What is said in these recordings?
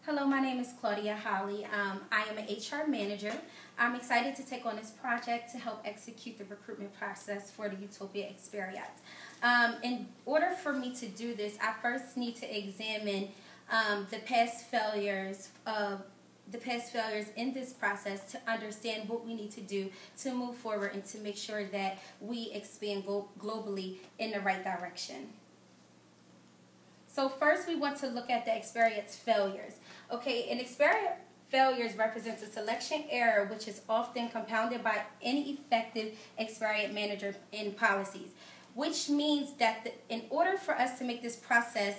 Hello, my name is Claudia Holley. I am an HR manager. I'm excited to take on this project to help execute the recruitment process for the Utopia experience. In order for me to do this, I first need to examine the past failures in this process to understand what we need to do to move forward and to make sure that we expand globally in the right direction. So first we want to look at the experience failures. Okay, an experience failures represents a selection error which is often compounded by ineffective experience manager and policies, which means that in order for us to make this process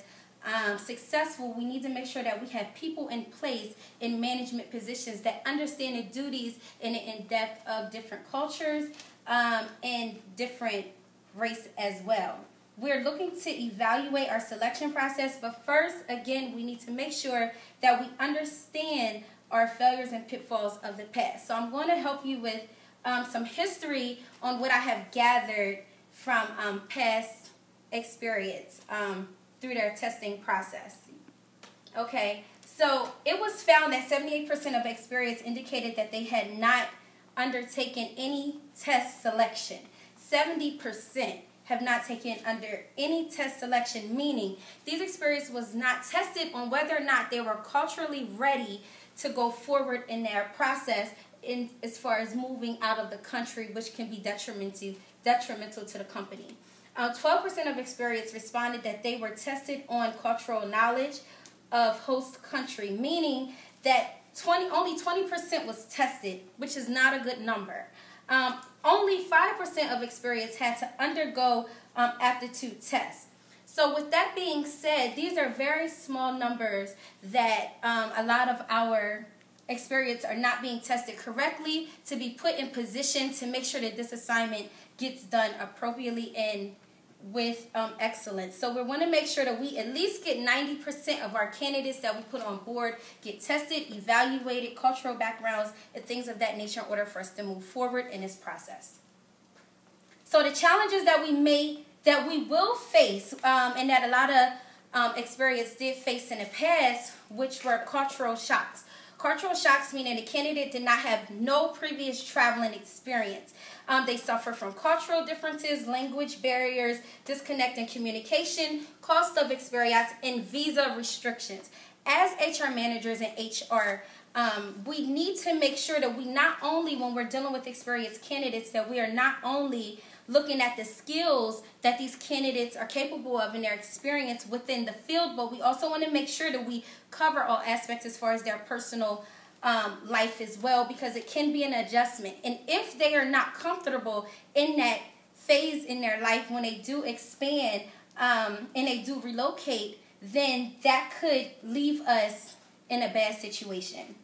successful, we need to make sure that we have people in place in management positions that understand the duties and the in-depth of different cultures and different race as well. We're looking to evaluate our selection process, but first, again, we need to make sure that we understand our failures and pitfalls of the past. So I'm going to help you with some history on what I have gathered from past experience through their testing process. Okay, so it was found that 78% of experience indicated that they had not undertaken any test selection. 70% have not taken under any test selection, meaning these experiences was not tested on whether or not they were culturally ready to go forward in their process as far as moving out of the country, which can be detrimental to the company. 12% of experience responded that they were tested on cultural knowledge of host country, meaning that only 20% was tested, which is not a good number. Only 5% of experience had to undergo aptitude tests. So with that being said, these are very small numbers that a lot of our experience are not being tested correctly to be put in position to make sure that this assignment gets done appropriately and with excellence. So we want to make sure that we at least get 90% of our candidates that we put on board get tested, evaluated, cultural backgrounds, and things of that nature in order for us to move forward in this process. So the challenges that we will face and that a lot of experience did face in the past, which were cultural shocks. Cultural shocks meaning the candidate did not have no previous traveling experience. They suffer from cultural differences, language barriers, disconnect in communication, cost of experience, and visa restrictions. As HR managers and HR, we need to make sure that we not only, when we're dealing with experienced candidates, that we are not only looking at the skills that these candidates are capable of in their experience within the field, but we also want to make sure that we cover all aspects as far as their personal life as well, because it can be an adjustment. And if they are not comfortable in that phase in their life when they do expand and they do relocate, then that could leave us in a bad situation.